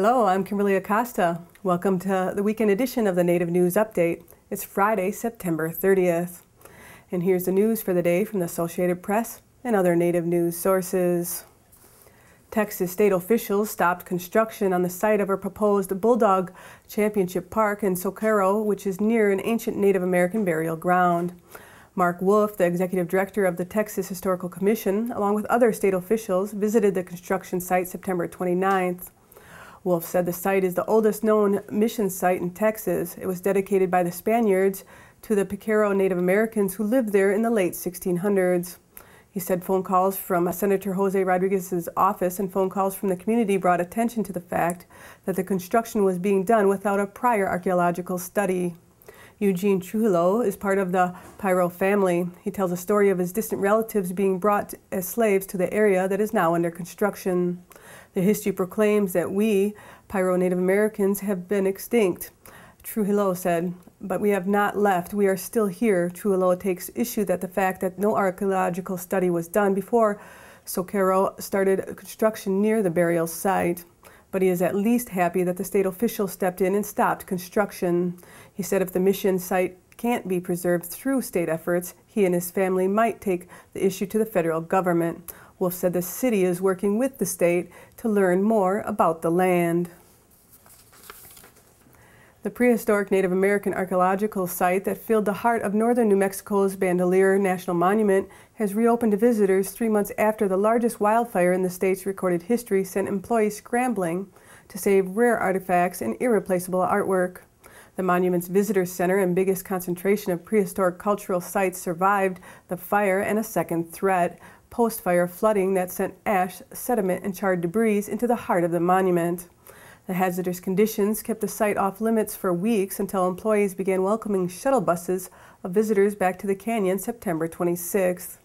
Hello, I'm Kimberlie Acosta. Welcome to the weekend edition of the Native News Update. It's Friday, September 30th. And here's the news for the day from the Associated Press and other Native news sources. Texas state officials stopped construction on the site of a proposed Bulldog Championship Park in Socorro, which is near an ancient Native American burial ground. Mark Wolf, the executive director of the Texas Historical Commission, along with other state officials, visited the construction site September 29th. Wolf said the site is the oldest known mission site in Texas. It was dedicated by the Spaniards to the Picaro Native Americans who lived there in the late 1600s. He said phone calls from Senator Jose Rodriguez's office and phone calls from the community brought attention to the fact that the construction was being done without a prior archaeological study. Eugene Trujillo is part of the Piro family. He tells a story of his distant relatives being brought as slaves to the area that is now under construction. The history proclaims that we, Piro Native Americans, have been extinct, Trujillo said, but we have not left. We are still here. Trujillo takes issue that the fact that no archaeological study was done before Socorro started construction near the burial site. But he is at least happy that the state officials stepped in and stopped construction. He said if the mission site can't be preserved through state efforts, he and his family might take the issue to the federal government. Wolf said the city is working with the state to learn more about the land. The prehistoric Native American archaeological site that filled the heart of northern New Mexico's Bandelier National Monument has reopened to visitors 3 months after the largest wildfire in the state's recorded history sent employees scrambling to save rare artifacts and irreplaceable artwork. The monument's visitor center and biggest concentration of prehistoric cultural sites survived the fire and a second threat, post-fire flooding that sent ash, sediment, and charred debris into the heart of the monument. The hazardous conditions kept the site off limits for weeks until employees began welcoming shuttle buses of visitors back to the canyon September 26th.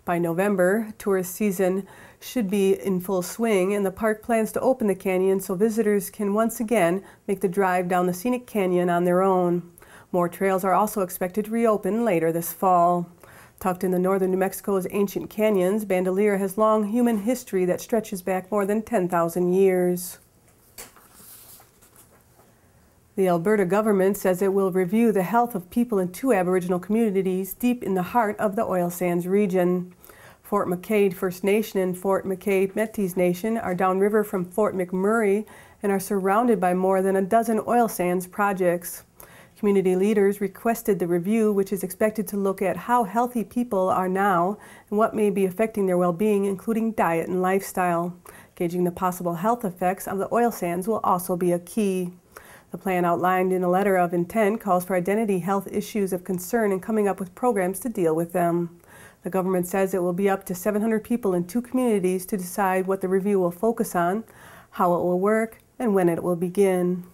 By November, tourist season should be in full swing, and the park plans to open the canyon so visitors can once again make the drive down the scenic canyon on their own. More trails are also expected to reopen later this fall. Tucked in the northern New Mexico's ancient canyons, Bandelier has long human history that stretches back more than 10,000 years. The Alberta government says it will review the health of people in 2 Aboriginal communities deep in the heart of the oil sands region. Fort McKay First Nation and Fort McKay Métis Nation are downriver from Fort McMurray and are surrounded by more than a dozen oil sands projects. Community leaders requested the review, which is expected to look at how healthy people are now and what may be affecting their well-being, including diet and lifestyle. Gauging the possible health effects of the oil sands will also be a key. The plan outlined in a letter of intent calls for identity health issues of concern and coming up with programs to deal with them. The government says it will be up to 700 people in 2 communities to decide what the review will focus on, how it will work, and when it will begin.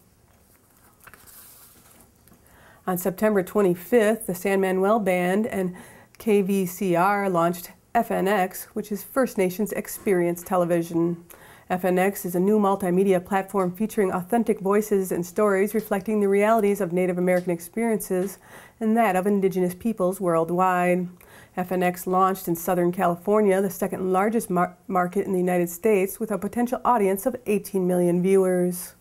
On September 25th, the San Manuel Band and KVCR launched FNX, which is First Nations Experience Television. FNX is a new multimedia platform featuring authentic voices and stories reflecting the realities of Native American experiences and that of Indigenous peoples worldwide. FNX launched in Southern California, the second largest market in the United States, with a potential audience of 18 million viewers.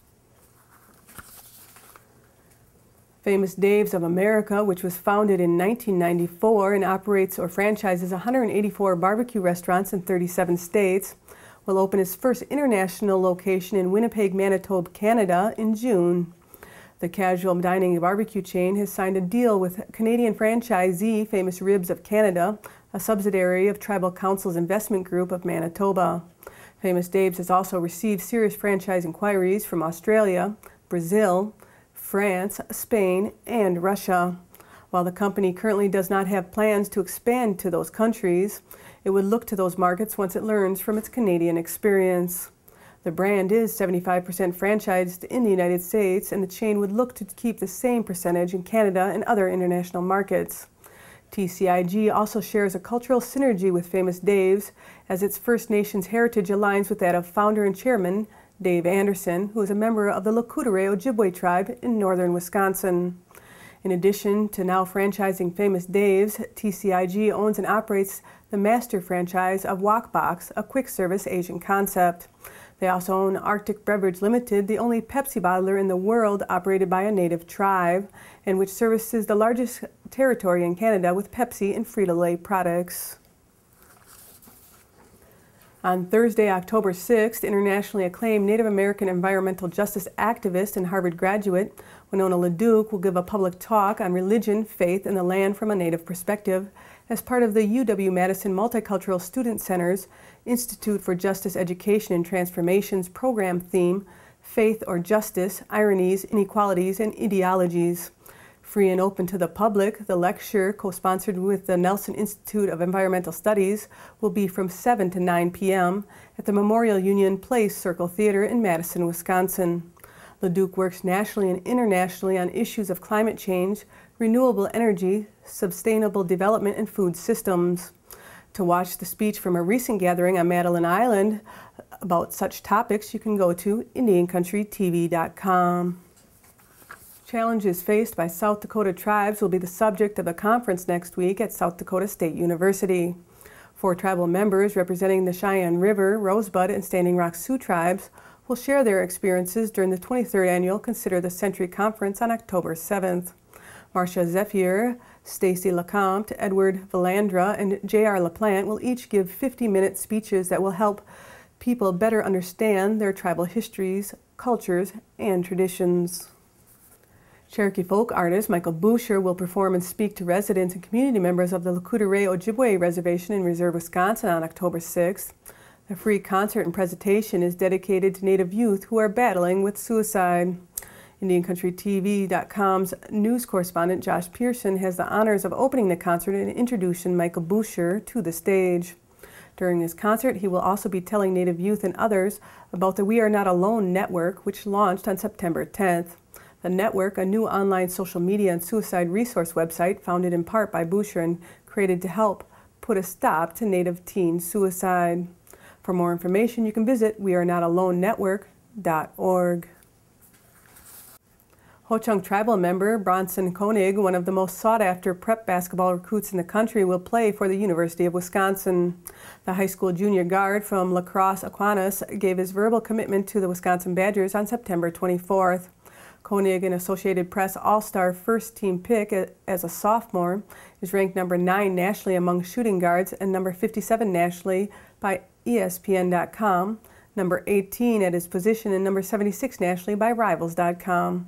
Famous Dave's of America, which was founded in 1994 and operates or franchises 184 barbecue restaurants in 37 states, will open its first international location in Winnipeg, Manitoba, Canada in June. The casual dining barbecue chain has signed a deal with Canadian franchisee Famous Ribs of Canada, a subsidiary of Tribal Council's investment group of Manitoba. Famous Dave's has also received serious franchise inquiries from Australia, Brazil, France, Spain, and Russia. While the company currently does not have plans to expand to those countries, it would look to those markets once it learns from its Canadian experience. The brand is 75% franchised in the United States, and the chain would look to keep the same percentage in Canada and other international markets. TCIG also shares a cultural synergy with Famous Dave's, as its First Nations heritage aligns with that of founder and chairman Dave Anderson, who is a member of the Lakudere Ojibwe tribe in northern Wisconsin. In addition to now franchising Famous Dave's, TCIG owns and operates the master franchise of Wok Box, a quick-service Asian concept. They also own Arctic Beverage Limited, the only Pepsi bottler in the world operated by a native tribe, and which services the largest territory in Canada with Pepsi and Frito-Lay products. On Thursday, October 6th, internationally acclaimed Native American environmental justice activist and Harvard graduate Winona LaDuke will give a public talk on religion, faith, and the land from a Native perspective as part of the UW-Madison Multicultural Student Center's Institute for Justice Education and Transformation's program theme, Faith or Justice, Ironies, Inequalities, and Ideologies. Free and open to the public, the lecture, co-sponsored with the Nelson Institute of Environmental Studies, will be from 7 to 9 p.m. at the Memorial Union Place Circle Theater in Madison, Wisconsin. LaDuke works nationally and internationally on issues of climate change, renewable energy, sustainable development, and food systems. To watch the speech from a recent gathering on Madeline Island about such topics, you can go to IndianCountryTV.com. Challenges faced by South Dakota tribes will be the subject of a conference next week at South Dakota State University. 4 tribal members representing the Cheyenne River, Rosebud, and Standing Rock Sioux tribes will share their experiences during the 23rd annual Consider the Century Conference on October 7th. Marcia Zephyr, Stacy LeCompte, Edward Valandra, and J.R. LaPlante will each give 50-minute speeches that will help people better understand their tribal histories, cultures, and traditions. Cherokee folk artist Michael Bucher will perform and speak to residents and community members of the Lakota Ojibwe Reservation in Reserve, Wisconsin on October 6th. The free concert and presentation is dedicated to Native youth who are battling with suicide. IndianCountryTV.com's news correspondent Josh Pearson has the honors of opening the concert and introducing Michael Bucher to the stage. During his concert, he will also be telling Native youth and others about the We Are Not Alone network, which launched on September 10th. The network, a new online social media and suicide resource website founded in part by Bucher and created to help put a stop to Native teen suicide. For more information, you can visit wearenotalonenetwork.org. Ho-Chunk tribal member Bronson Koenig, one of the most sought-after prep basketball recruits in the country, will play for the University of Wisconsin. The high school junior guard from La Crosse, Aquinas, gave his verbal commitment to the Wisconsin Badgers on September 24th. Koenig, an Associated Press All-Star first-team pick as a sophomore, is ranked number 9 nationally among shooting guards and number 57 nationally by ESPN.com, number 18 at his position, and number 76 nationally by Rivals.com.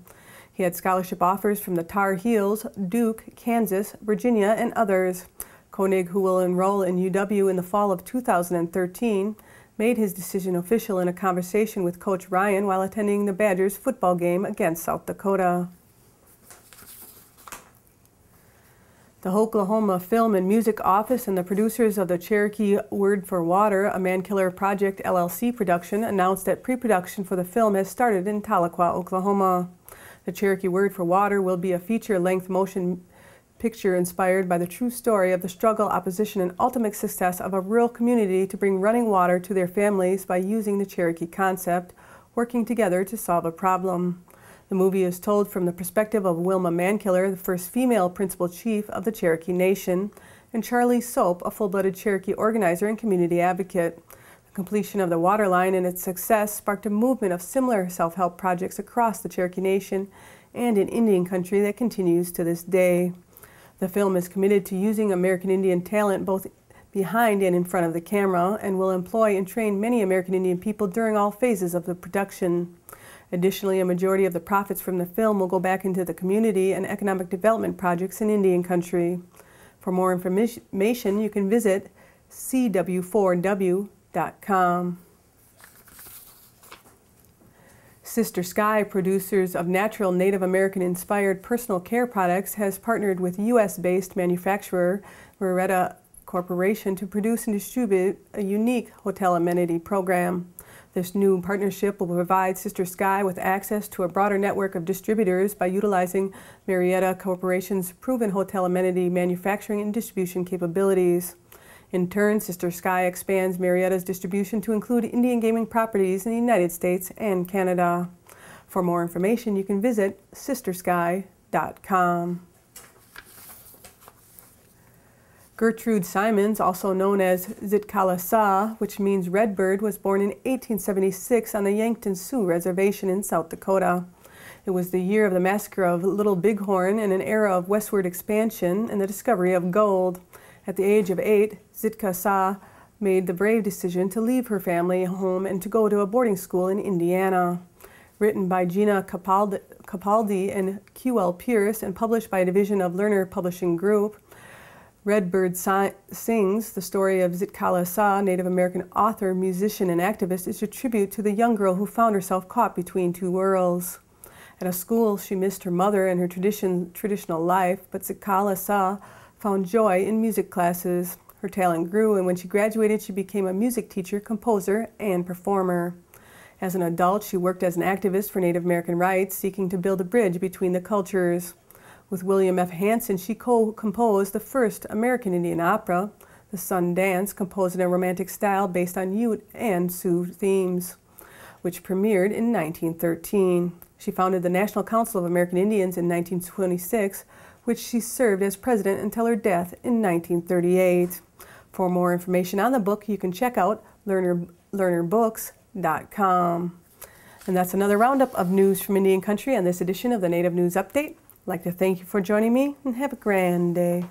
He had scholarship offers from the Tar Heels, Duke, Kansas, Virginia, and others. Koenig, who will enroll in UW in the fall of 2013, made his decision official in a conversation with Coach Ryan while attending the Badgers football game against South Dakota. The Oklahoma Film and Music Office and the producers of the Cherokee Word for Water, a Mankiller Project LLC production, announced that pre-production for the film has started in Tahlequah, Oklahoma. The Cherokee Word for Water will be a feature-length motion picture inspired by the true story of the struggle, opposition, and ultimate success of a rural community to bring running water to their families by using the Cherokee concept, working together to solve a problem. The movie is told from the perspective of Wilma Mankiller, the first female principal chief of the Cherokee Nation, and Charlie Soap, a full-blooded Cherokee organizer and community advocate. The completion of the water line and its success sparked a movement of similar self-help projects across the Cherokee Nation and in Indian country that continues to this day. The film is committed to using American Indian talent both behind and in front of the camera and will employ and train many American Indian people during all phases of the production. Additionally, a majority of the profits from the film will go back into the community and economic development projects in Indian country. For more information, you can visit cw4w.com. Sister Sky, producers of natural Native American-inspired personal care products, has partnered with U.S.-based manufacturer Marietta Corporation to produce and distribute a unique hotel amenity program. This new partnership will provide Sister Sky with access to a broader network of distributors by utilizing Marietta Corporation's proven hotel amenity manufacturing and distribution capabilities. In turn, Sister Sky expands Marietta's distribution to include Indian gaming properties in the United States and Canada. For more information, you can visit sistersky.com. Gertrude Simons, also known as Zitkala-Sa, which means redbird, was born in 1876 on the Yankton Sioux Reservation in South Dakota. It was the year of the massacre of Little Bighorn and an era of westward expansion and the discovery of gold. At the age of 8, Zitkala-Sa made the brave decision to leave her family home and to go to a boarding school in Indiana. Written by Gina Capaldi and Q.L. Pierce and published by a division of Lerner Publishing Group, Redbird Sings, the story of Zitkala-Sa, Native American author, musician, and activist, is a tribute to the young girl who found herself caught between two worlds. At a school, she missed her mother and her traditional life, but Zitkala-Sa found joy in music classes. Her talent grew, and when she graduated, she became a music teacher, composer, and performer. As an adult, she worked as an activist for Native American rights, seeking to build a bridge between the cultures. With William F. Hanson, she co-composed the first American Indian opera, The Sun Dance, composed in a romantic style based on Ute and Sioux themes, which premiered in 1913. She founded the National Council of American Indians in 1926, which she served as president until her death in 1938. For more information on the book, you can check out lernerbooks.com. And that's another roundup of news from Indian Country on this edition of the Native News Update. I'd like to thank you for joining me and have a grand day.